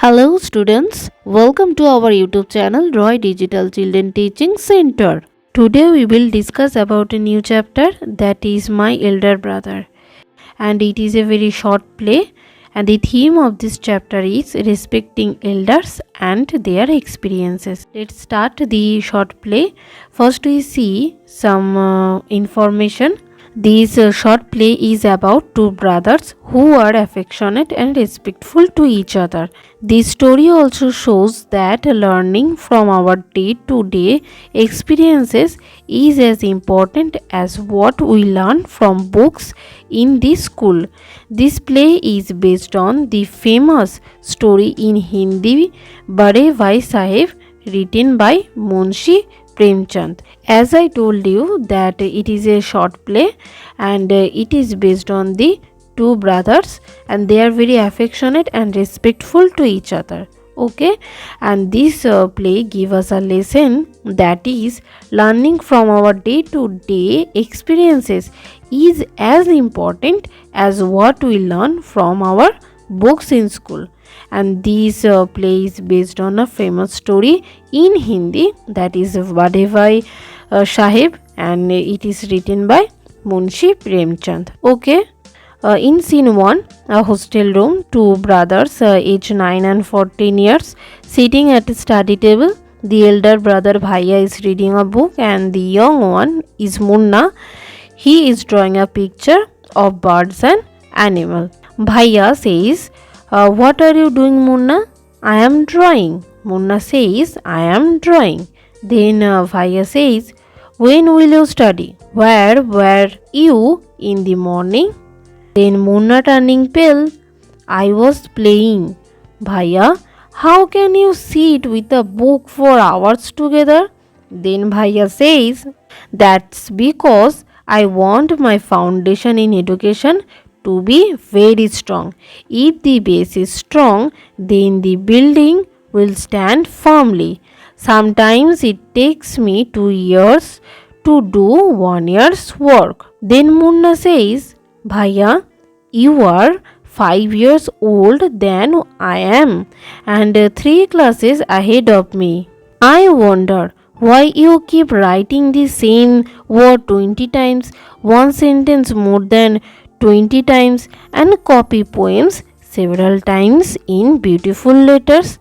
Hello students, welcome to our YouTube channel Roy Digital Children Teaching Center. Today we will discuss about a new chapter, that is My Elder Brother, and it is a very short play, and the theme of this chapter is respecting elders and their experiences. Let's start the short play. First we see some information. This short play is about two brothers who are affectionate and respectful to each other. This story also shows that learning from our day-to-day experiences is as important as what we learn from books in the school. This play is based on the famous story in Hindi Bade Bhai Saheb, written by Munshi Premchand. As I told you that it is a short play and it is based on the two brothers and they are very affectionate and respectful to each other. Okay, and this play give us a lesson, that is learning from our day-to-day experiences is as important as what we learn from our books in school. And this play is based on a famous story in Hindi, that is Bade Bhai Saheb, and it is written by Munshi Premchand. Okay. In scene 1, a hostel room, two brothers aged 9 and 14 years sitting at a study table. The elder brother Bhaiya is reading a book and the young one is Munna. He is drawing a picture of birds and animal. Bhaiya says, what are you doing, Munna? I am drawing. Munna says, I am drawing. Then Bhaiya says, when will you study? Where were you in the morning? Then Munna turning pale, I was playing. Bhaiya, how can you sit with a book for hours together? Then Bhaiya says, that's because I want my foundation in education to be very strong. If the base is strong, then the building will stand firmly. Sometimes it takes me 2 years to do 1 year's work. Then Munna says, Bhaiya, you are 5 years old than I am and 3 classes ahead of me. I wonder why you keep writing the same word 20 times, one sentence more than 20 times, and copy poems several times in beautiful letters.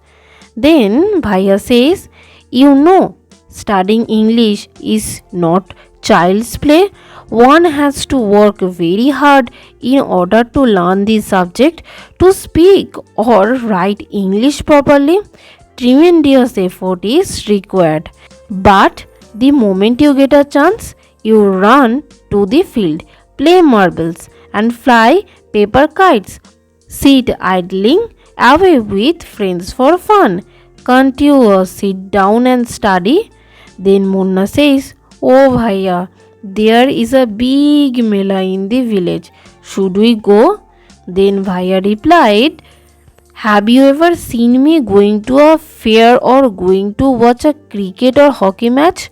Then Bhaiya says, you know, studying English is not child's play. One has to work very hard in order to learn the subject, to speak or write English properly. Tremendous effort is required. But the moment you get a chance, you run to the field, play marbles and fly paper kites, sit idling away with friends for fun. Can't you sit down and study? Then Munna says, oh Bhaiya, there is a big mela in the village. Should we go? Then Bhaiya replied, have you ever seen me going to a fair or going to watch a cricket or hockey match?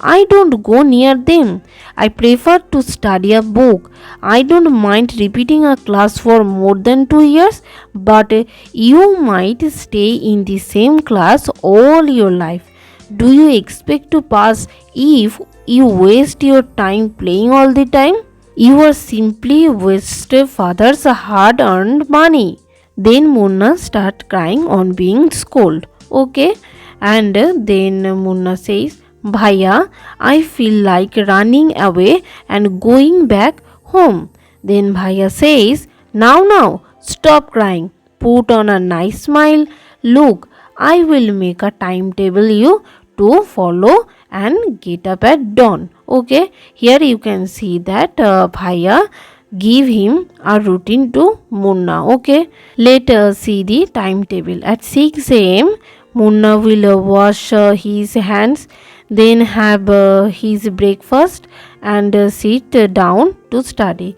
I don't go near them. I prefer to study a book. I don't mind repeating a class for more than 2 years, but you might stay in the same class all your life. Do you expect to pass if you waste your time playing all the time? You are simply wasting father's hard-earned money. Then Munna start crying on being scolded. Okay, and then Munna says, Bhaiya, I feel like running away and going back home. Then Bhaiya says, now, stop crying. Put on a nice smile. Look, I will make a timetable you to follow and get up at dawn. Okay, here you can see that Bhaiya give him a routine to Munna. Okay, let us see the timetable. At 6 a.m. Munna will wash his hands, then have his breakfast and sit down to study.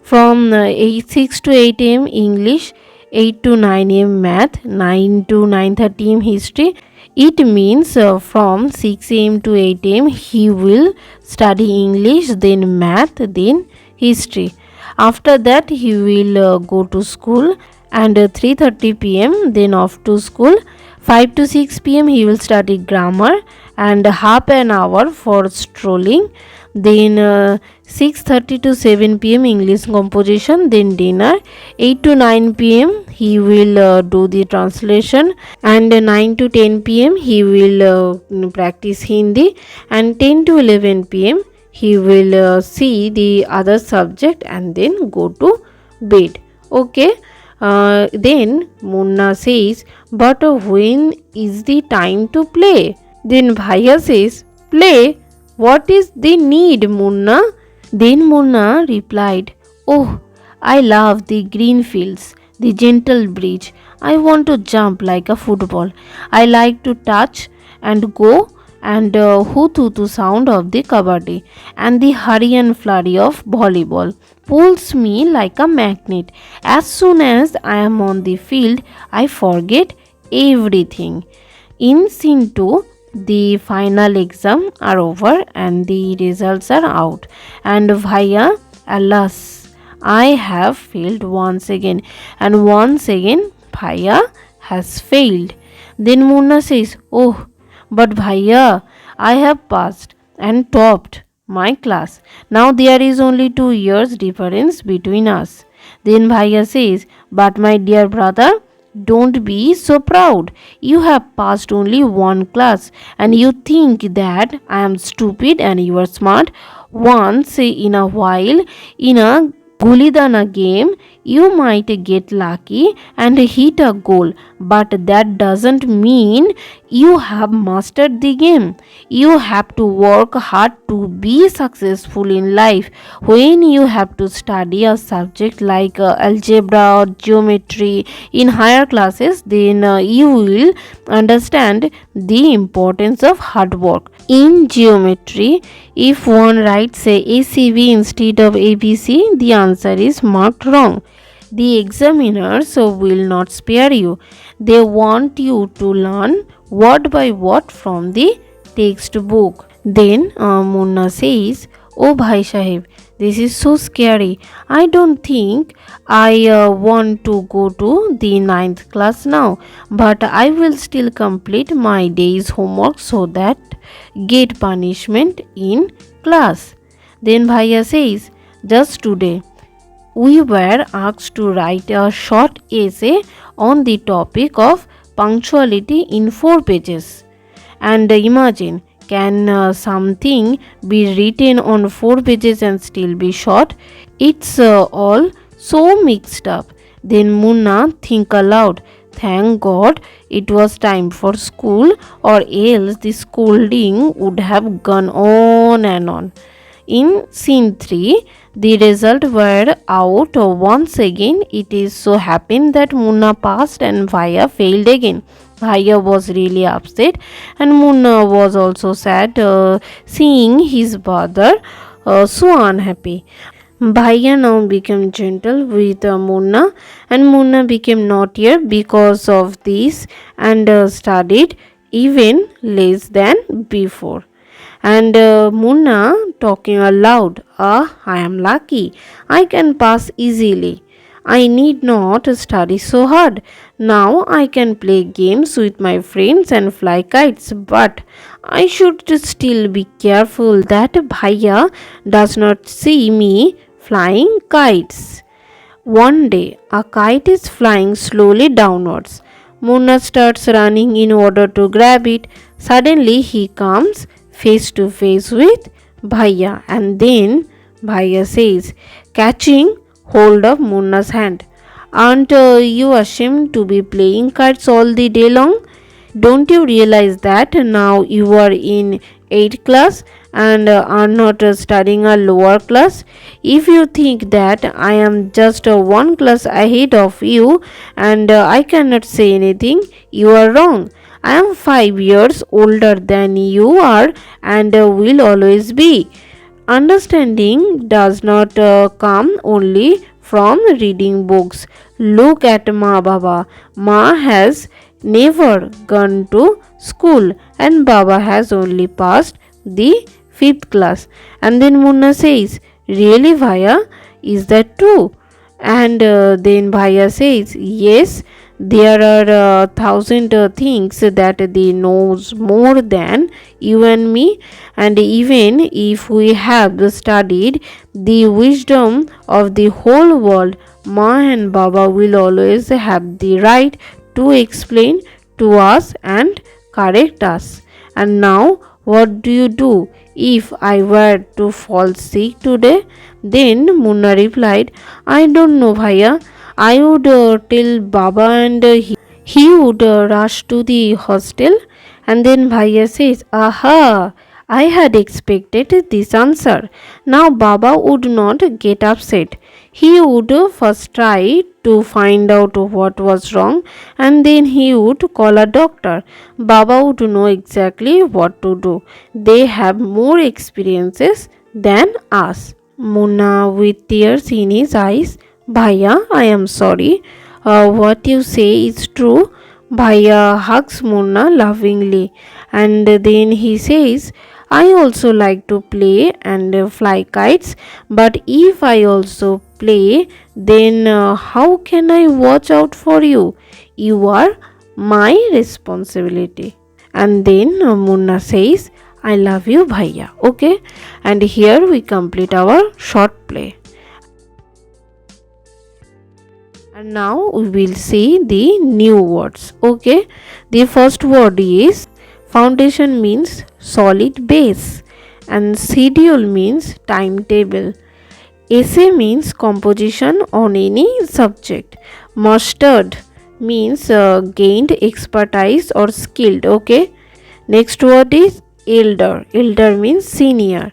From 6 to 8 am English, 8 to 9 am math, 9 to 9:30 am history. It means from 6 am to 8 am he will study English, then math, then history. After that he will go to school and 3:30 p.m. then off to school. 5 to 6 p.m. he will study grammar and half an hour for strolling. Then 6:30 to 7 p.m. English composition, then dinner. 8 to 9 p.m. he will do the translation, and 9 to 10 p.m. he will practice Hindi, and 10 to 11 p.m. he will see the other subject and then go to bed. Okay. Then Munna says, but when is the time to play? Then Bhaiya says, play? What is the need, Munna? Then Munna replied, oh, I love the green fields, the gentle breeze. I want to jump like a football. I like to touch and go and hu-tu-tu sound of the kabaddi and the hurry and flurry of volleyball pulls me like a magnet. As soon as I am on the field, I forget everything. In scene 2, the final exam are over and the results are out, and Bhaiya, alas, I have failed once again, and once again Bhaiya has failed. Then Munna says, oh, but Bhaiya, I have passed and topped my class. Now there is only 2 years difference between us. Then Bhaiya says, but my dear brother, don't be so proud. You have passed only 1 class and you think that I am stupid and you are smart. Once in a while, in a Gulidana game, you might get lucky and hit a goal, but that doesn't mean you have mastered the game. You have to work hard to be successful in life. When you have to study a subject like algebra or geometry in higher classes, then you will understand the importance of hard work. In geometry, if one writes ACB instead of ABC, the answer is marked wrong. The examiners will not spare you. They want you to learn word by word from the textbook. Then Munna says, oh Bhai Sahib, this is so scary. I don't think I want to go to the 9th class now, but I will still complete my day's homework so that get punishment in class. Then Bhaiya says, just today we were asked to write a short essay on the topic of punctuality in 4 pages. And imagine, can something be written on 4 pages and still be short? It's all so mixed up. Then Munna think aloud. Thank God it was time for school, or else the scolding would have gone on and on. In scene 3, the result were out once again. It is so happened that Munna passed and Bhaiya failed again. Bhaiya was really upset and Munna was also sad seeing his brother so unhappy. Bhaiya now became gentle with Munna, and Munna became naughtier because of this and studied even less than before. And Munna talking aloud, I am lucky. I can pass easily. I need not study so hard. Now I can play games with my friends and fly kites, but I should still be careful that Bhaiya does not see me flying kites. One day, a kite is flying slowly downwards. Munna starts running in order to grab it. Suddenly, he comes face to face with Bhaiya, and then Bhaiya says, catching hold of Munna's hand, aren't you ashamed to be playing kites all the day long? Don't you realize that now you are in 8th class and are not studying a lower class? If you think that I am just 1 class ahead of you and I cannot say anything, you are wrong. I am 5 years older than you are and will always be. Understanding does not come only from reading books. Look at Ma Baba. Ma has never gone to school and Baba has only passed the 5th class. And then Munna says, really Bhaiya, is that true? And then Bhaiya says, yes, there are thousand things that they knows more than you and me, and even if we have studied the wisdom of the whole world, Ma and Baba will always have the right to explain to us and correct us. And now, what do you do if I were to fall sick today? Then Munna replied, I don't know, Bhaiya. I would tell Baba, and he would rush to the hostel. And then Bhaiya says, aha, I had expected this answer. Now Baba would not get upset. He would first try to find out what was wrong, and then he would call a doctor. Baba would know exactly what to do. They have more experiences than us. Munna, with tears in his eyes, Bhaiya, I am sorry. What you say is true. Bhaiya hugs Munna lovingly, and then he says, I also like to play and fly kites, but if I also play, then how can I watch out for you? You are my responsibility. And then Munna says, I love you, Bhaiya. Okay, and here we complete our short play. And now we will see the new words. Okay, the first word is foundation, means solid base, and schedule means timetable. Essay means composition on any subject. Mastered means gained expertise or skilled. Okay, next word is elder. Elder means senior.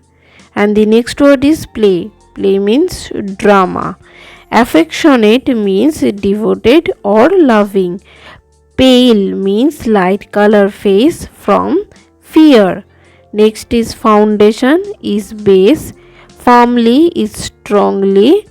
And the next word is play. Play means drama. Affectionate means devoted or loving. Pale means light color face from fear. Next is foundation, is base. Firmly is strongly.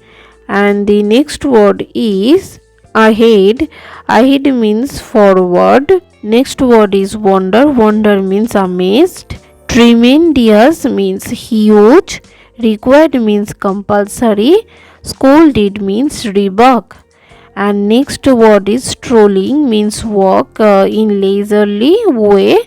And the next word is ahead. Ahead means forward. Next word is wonder. Wonder means amazed. Tremendous means huge. Required means compulsory. Scolded means rebuke. And next word is strolling, means walk in leisurely way.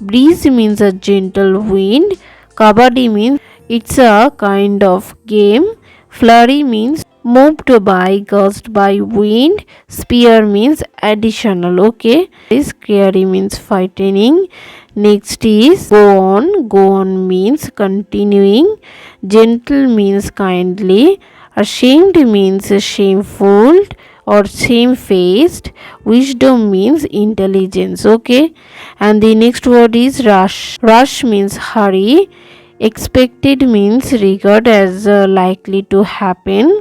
Breeze means a gentle wind. Kabaddi means it's a kind of game. Flurry means moved by, gusted by wind. Spear means additional. Okay, this scary means frightening. Next is go on. Go on means continuing. Gentle means kindly. Ashamed means shameful or shamefaced. Wisdom means intelligence. Okay, and the next word is rush. Rush means hurry. Expected means regard as likely to happen.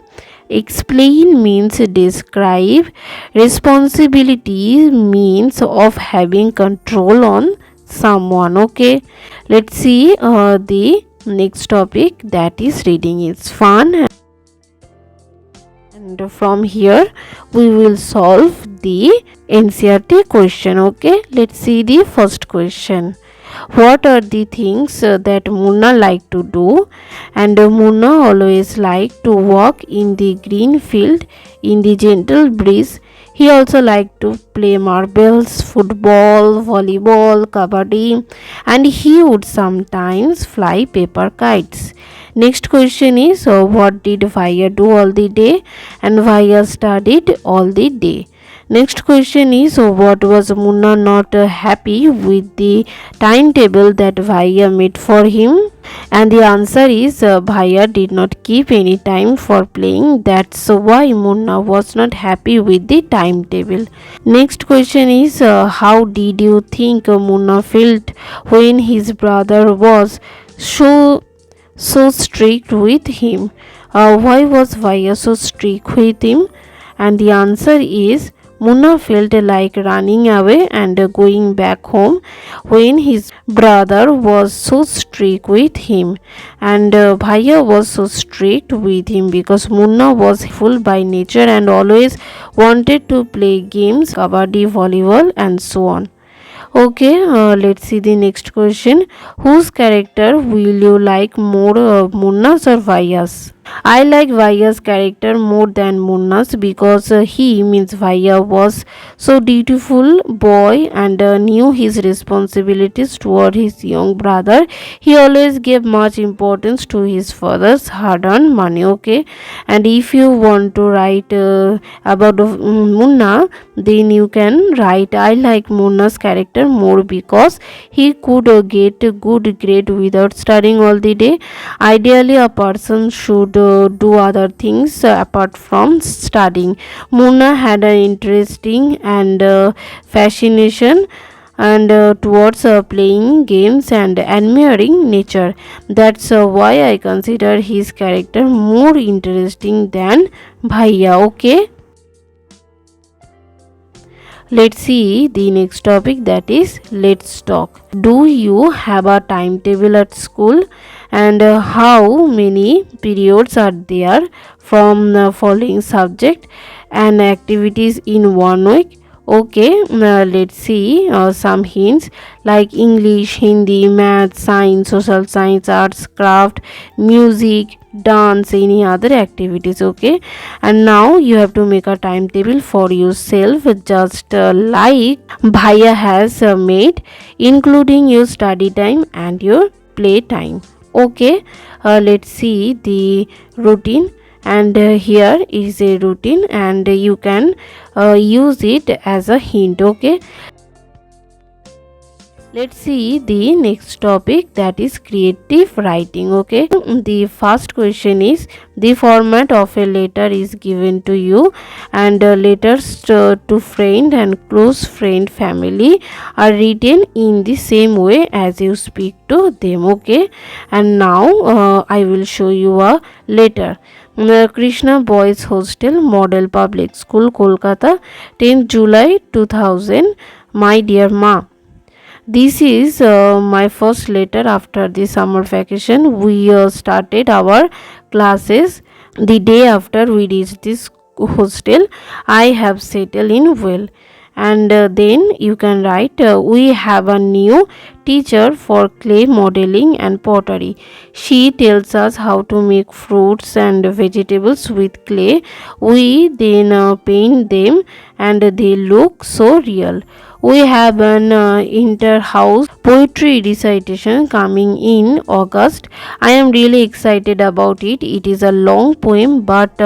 Explain means describe. Responsibility means of having control on someone. Okay, let's see the next topic, that is reading. It's fun, and from here we will solve the NCERT question. Okay, let's see the first question. What are the things that Munna like to do? And Munna always like to walk in the green field in the gentle breeze. He also liked to play marbles, football, volleyball, kabaddi, and he would sometimes fly paper kites. Next question is, what did Bhaiya do all the day? And Bhaiya studied all the day. Next question is, what was Munna not happy with the timetable that Bhaiya made for him? And the answer is, Bhaiya did not keep any time for playing. That's why Munna was not happy with the timetable. Next question is, how did you think Munna felt when his brother was so strict with him? Why was Bhaiya so strict with him? And the answer is, Munna felt like running away and going back home when his brother was so strict with him, and Bhaiya was so strict with him because Munna was full by nature and always wanted to play games, kabaddi, volleyball, and so on. Okay, let's see the next question. Whose character will you like more, Munna's or Bhaiya's? I like Bhaiya's character more than Munna's because he means Bhaiya was so dutiful boy and knew his responsibilities toward his young brother. He always gave much importance to his father's hard-earned money. Okay, and if you want to write about Munna, then you can write I like Munna's character more because he could get a good grade without studying all the day. Ideally, a person should do other things apart from studying. Munna had an interesting and fascination and towards playing games and admiring nature. That's why I consider his character more interesting than Bhaiya. Okay, let's see the next topic, that is let's talk. Do you have a timetable at school, and how many periods are there from the following subject and activities in 1 week? Okay, let's see some hints like English, Hindi, math, science, social science, arts, craft, music, dance, any other activities. Okay, and now you have to make a timetable for yourself, just like Bhaiya has made, including your study time and your play time. Okay, let's see the routine, and here is a routine and you can use it as a hint. Okay, let's see the next topic, that is creative writing. Okay, the first question is the format of a letter is given to you, and letters to friend and close friend family are written in the same way as you speak to them. Okay, and now I will show you a letter. Krishna Boys Hostel, Model Public School, Kolkata, 10th July 2000. My dear Ma, this is my first letter after the summer vacation. We started our classes the day after we reached this hostel. I have settled in well. And then you can write we have a new teacher for clay modeling and pottery. She tells us how to make fruits and vegetables with clay. We then paint them and they look so real. We have an inter-house poetry recitation coming in August. I am really excited about it. It is a long poem, but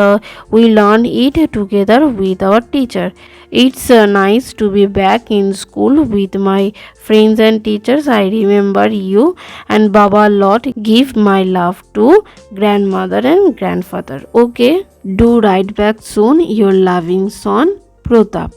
we learn it together with our teacher. It's nice to be back in school with my friends and teachers. I remember you and Baba a lot. Give my love to grandmother and grandfather. Okay, do write back soon. Your loving son, Pratap.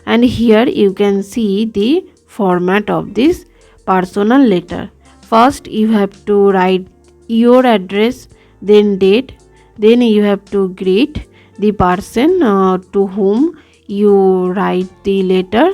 And here you can see the format of this personal letter. First you have to write your address, then date, then you have to greet the person to whom you write the letter,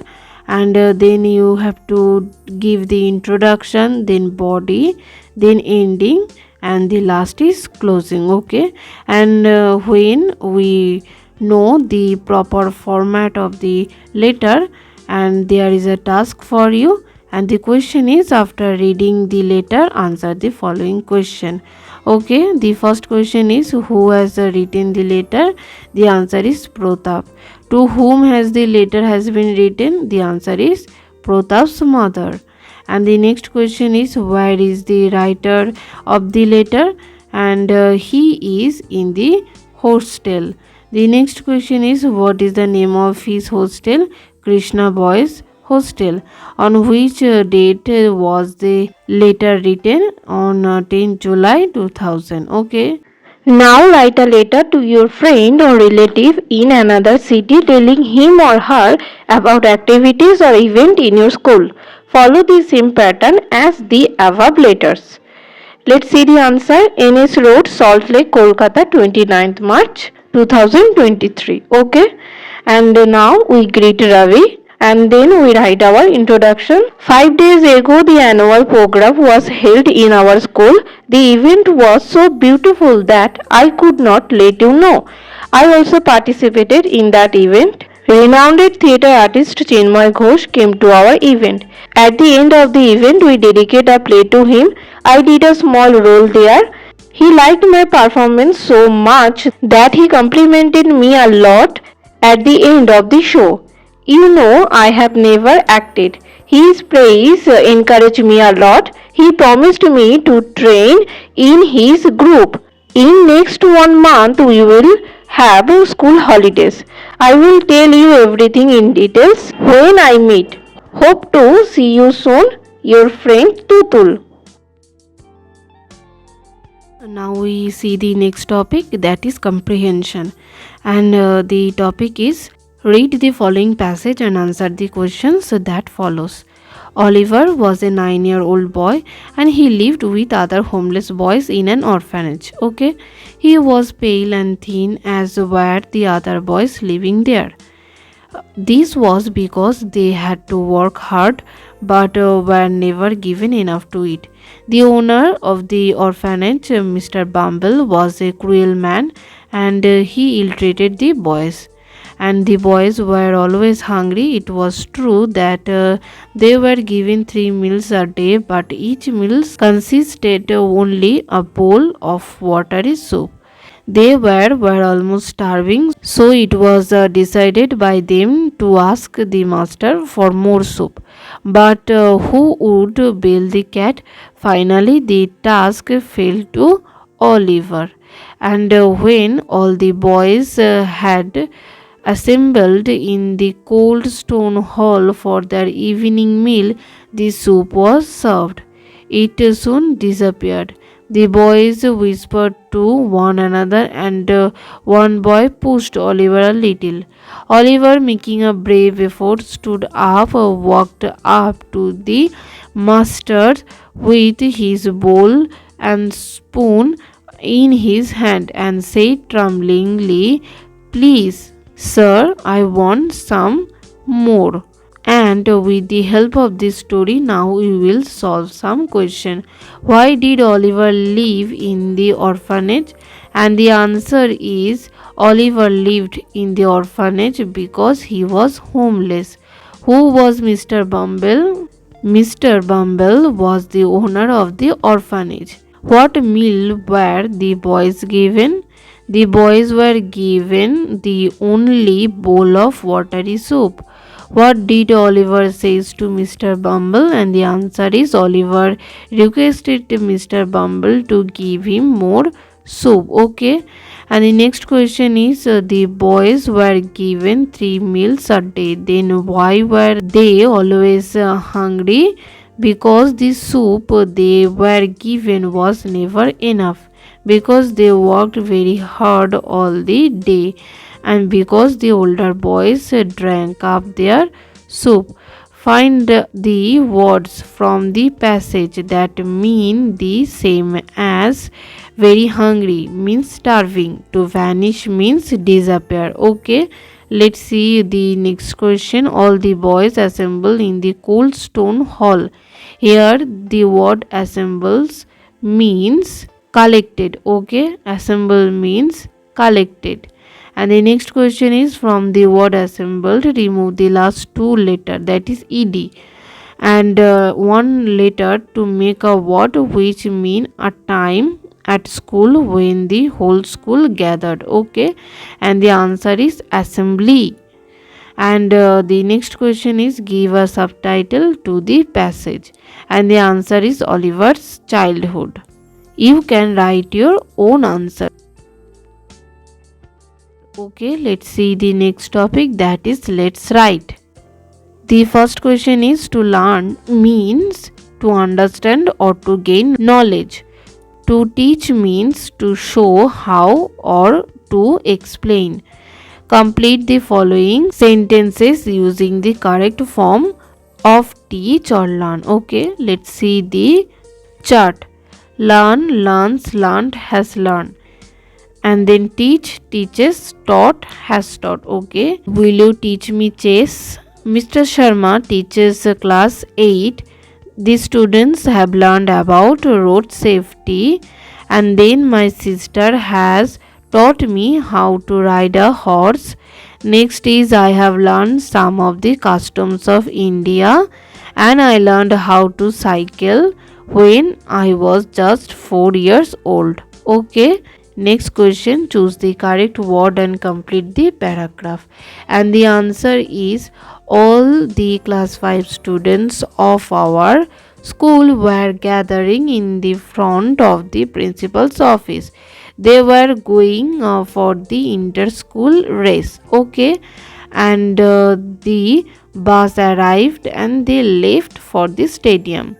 and then you have to give the introduction, then body, then ending, and the last is closing. Okay, and when we know the proper format of the letter, and there is a task for you, and the question is, after reading the letter, answer the following question. Okay, the first question is, who has written the letter? The answer is Pratap. To whom has the letter has been written? The answer is Pratap's mother. And the next question is, where is the writer of the letter? And he is in the hostel. The next question is, what is the name of his hostel? Krishna Boys Hostel. On which date was the letter written? On 10 July 2000. Okay. Now write a letter to your friend or relative in another city telling him or her about activities or event in your school. Follow the same pattern as the above letters. Let's see the answer. NS Road, Salt Lake, Kolkata, 29th March 2023. Okay. And now we greet Ravi, and then we write our introduction. 5 days ago, the annual program was held in our school. The event was so beautiful that I could not let you know. I also participated in that event. Renowned theatre artist Chinmay Ghosh came to our event. At the end of the event, we dedicate a play to him. I did a small role there. He liked my performance so much that he complimented me a lot at the end of the show. You know, I have never acted. His praise encouraged me a lot. He promised me to train in his group. In next 1 month we will have school holidays. I will tell you everything in details when I meet. Hope to see you soon. Your friend Tutul. Now we see the next topic, that is comprehension, and the topic is read the following passage and answer the questions that follows. Oliver was a 9-year-old boy and he lived with other homeless boys in an orphanage. Okay, he was pale and thin as were the other boys living there. This was because they had to work hard but were never given enough to eat. The owner of the orphanage, Mr. Bumble, was a cruel man and he ill treated the boys. And the boys were always hungry. It was true that they were given 3 meals a day, but each meal consisted only a bowl of watery soup. They were almost starving, so it was decided by them to ask the master for more soup. But who would bail the cat? Finally, the task fell to Oliver. And when all the boys had assembled in the cold stone hall for their evening meal, the soup was served. It soon disappeared. The boys whispered to one another, and one boy pushed Oliver a little. Oliver, making a brave effort, stood up, walked up to the master with his bowl and spoon in his hand, and said tremblingly, "Please, sir, I want some more." And with the help of this story, now we will solve some question. Why did Oliver live in the orphanage? And the answer is Oliver lived in the orphanage because he was homeless. Who was Mr. Bumble? Mr. Bumble was the owner of the orphanage. What meal were the boys given? The boys were given the only bowl of watery soup. What did Oliver says to Mr. Bumble? And the answer is Oliver requested Mr. Bumble to give him more soup. Okay. And the next question is the boys were given 3 meals a day. Then why were they always hungry? Because the soup they were given was never enough. Because they worked very hard all the day, and because the older boys drank up their soup. Find the words from the passage that mean the same as very hungry means starving, to vanish means disappear. Okay, let's see the next question. All the boys assemble in the cold stone hall. Here the word assembles means collected. Okay, assemble means collected. And the next question is from the word assembled, remove the last 2 letters, that is ed, and 1 letter to make a word which mean a time at school when the whole school gathered. Okay, and the answer is assembly. And the next question is give a subtitle to the passage, and the answer is Oliver's childhood. You can write your own answer. Okay, let's see the next topic, that is let's write. The first question is to learn means to understand or to gain knowledge. To teach means to show how or to explain. Complete the following sentences using the correct form of teach or learn. Okay, let's see the chart. Learn, learns, learned, has learned. And then teach, teaches, taught, has taught. Okay, will you teach me chess? Mr. Sharma teaches class 8. The students have learned about road safety. And then my sister has taught me how to ride a horse. Next is I have learned some of the customs of India, and I learned how to cycle when I was just 4 years old. Okay. Next question, choose the correct word and complete the paragraph. And the answer is all the class 5 students of our school were gathering in the front of the principal's office. They were going for the inter-school race. Okay. And the bus arrived and they left for the stadium.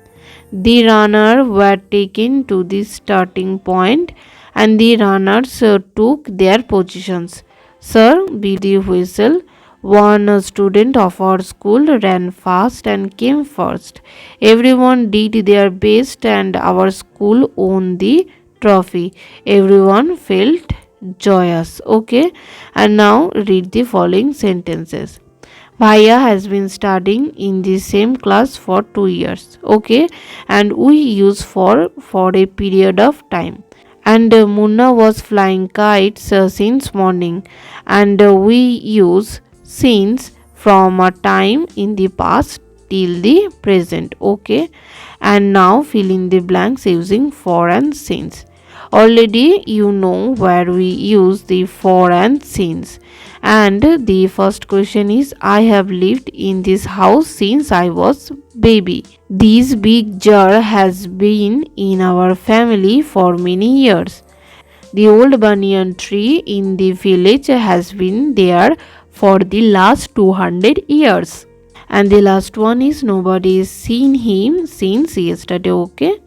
The runners were taken to the starting point and the runners took their positions. Sir, beat the whistle. One student of our school ran fast and came first. Everyone did their best and our school won the trophy. Everyone felt joyous. Okay, and now read the following sentences. Bhaiya has been studying in the same class for 2 years. Okay, and we use for a period of time. And Munna was flying kites since morning, and we use since from a time in the past till the present. Okay, and now fill in the blanks using for and since. Already you know where we use the for and since. And the first question is, I have lived in this house since I was baby. This big jar has been in our family for many years. The old banyan tree in the village has been there for the last 200 years. And the last one is, nobody has seen him since yesterday. Okay.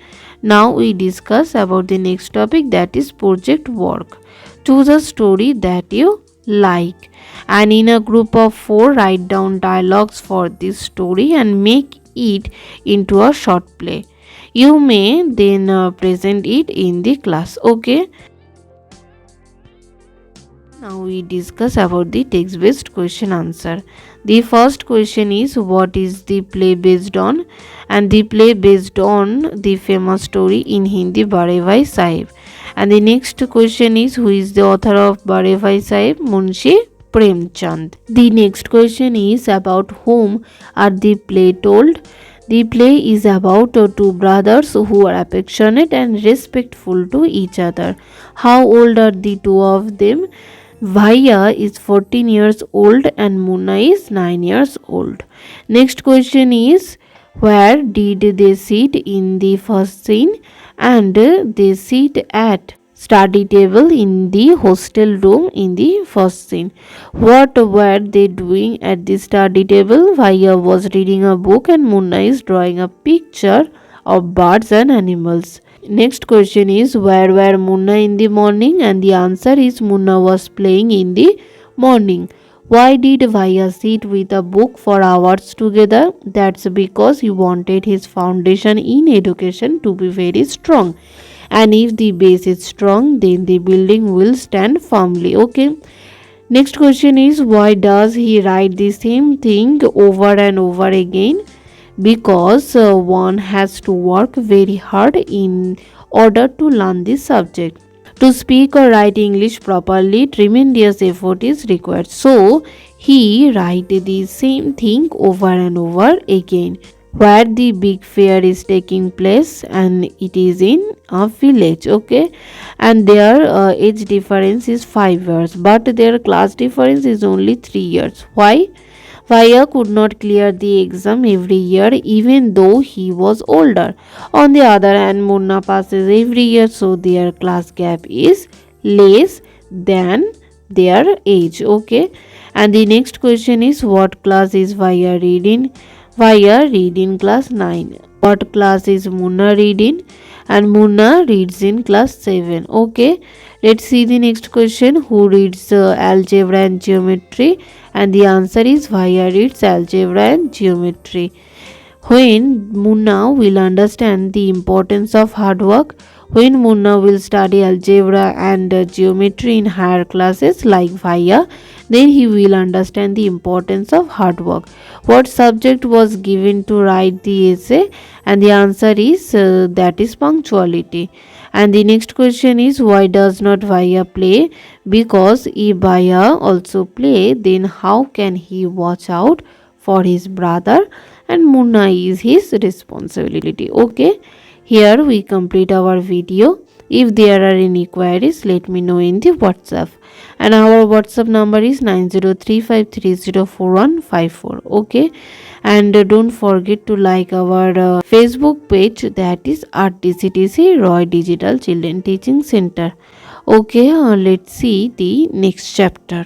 Now we discuss about the next topic, that is project work. Choose a story that you like, and in a group of 4 write down dialogues for this story and make it into a short play. You may then present it in the class. Okay. Now we discuss about the text based question answer. The first question is, what is the play based on? And the play based on the famous story in Hindi Bare Bhai Sahib. And the next question is, who is the author of Bare Bhai Sahib? Munshi Premchand. The next question is, about whom are the play told? The play is about two brothers who are affectionate and respectful to each other. How old are the two of them? Bhaiya is 14 years old and Munna is 9 years old. Next question is, where did they sit in the first scene? And they sit at study table in the hostel room in the first scene. What were they doing at the study table? Bhaiya was reading a book and Munna is drawing a picture of birds and animals. Next question is, where were Munna in the morning? And the answer is, Munna was playing in the morning. Why did Bhaiya sit with a book for hours together? That's because he wanted his foundation in education to be very strong. And if the base is strong, then the building will stand firmly. Okay. Next question is, why does he write the same thing over and over again? Because one has to work very hard in order to learn this subject. To speak or write English properly, tremendous effort is required. So, he write the same thing over and over again. Where the big fair is taking place, and it is in a village. Okay, and their age difference is 5 years, but their class difference is only 3 years. Why? Bhaiya could not clear the exam every year even though he was older. On the other hand, Munna passes every year, so their class gap is less than their age. Okay, and the next question is, what class is Bhaiya reading? Bhaiya read in class 9. What class is Munna reading? And Munna reads in class 7. Okay, let's see the next question. Who reads algebra and geometry? And the answer is, Bhaiya reads algebra and geometry. When Munna will understand the importance of hard work, when Munna will study algebra and geometry in higher classes like Bhaiya, then he will understand the importance of hard work. What subject was given to write the essay? And the answer is, that is punctuality. And the next question is, why does not Bhaiya play? Because if Bhaiya also play, then how can he watch out for his brother? And Munna is his responsibility. Okay, here we complete our video. If there are any queries, let me know in the WhatsApp. And our WhatsApp number is 9035304154. Okay, and don't forget to like our Facebook page, that is RDCTC Roy Digital Children Teaching Center. Okay, let's see the next chapter.